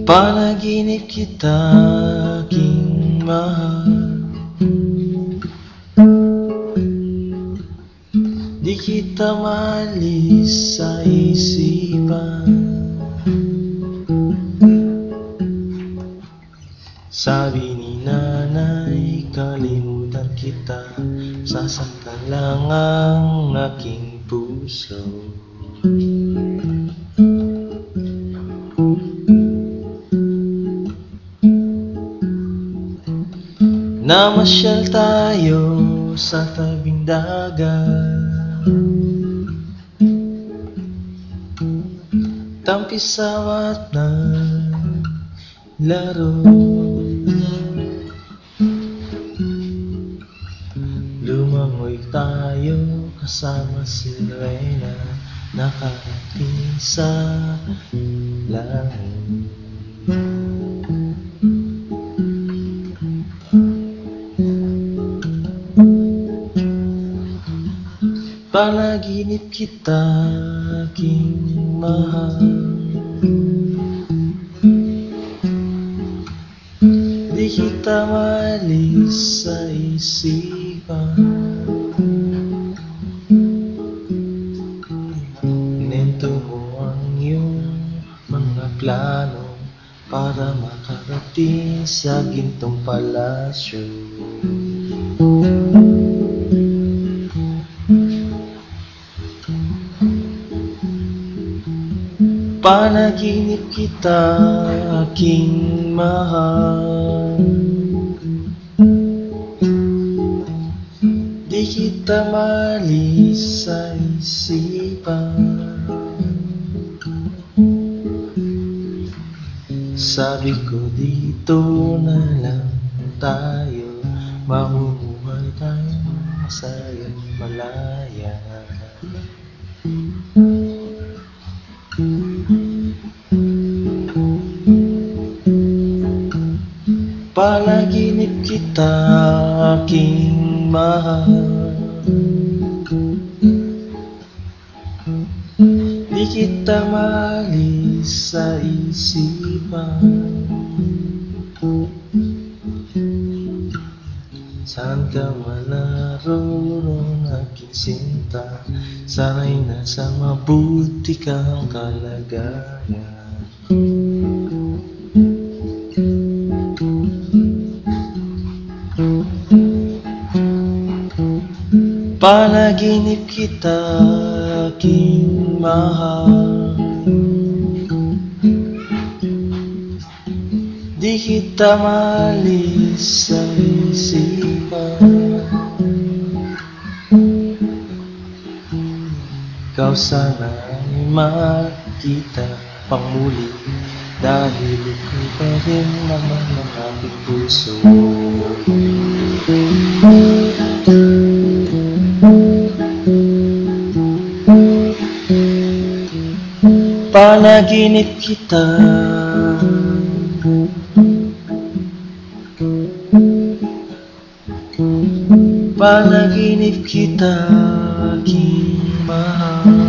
Panaginip kita, aking mahal. Di kita maalis sa isipan. Sabi ni nanay, kalimutan kita, sasaktan lang ang aking puso. Namasyal tayo sa tabing dagat, tampisaw at naglaro. Lumangoy tayo kasama si Reyna, nakarating sa langit. Panaginip kita, aking mahal. Di kita maalis sa isipan. Nento mo ang iyong mga plano para makarating sa gintong palasyo. Panaginip kita, aking mahal. Di kita maalis sa isipan. Sabi ko dito na lang tayo, mamumuhay tayo masayang malaya. Panaginip kita, aking mahal. Di kita maalis sa isipan. Saan ka man naroon, aking sinta, sana'y nasa mabuti kang kalagayan. Panaginip kita, aking mahal. Di kita maalis sa isipan. Ikaw sana'y makita pang muli, dahil ikaw pa rin naman ang aking puso. Panaginip kita, panaginip kita, aking mahal.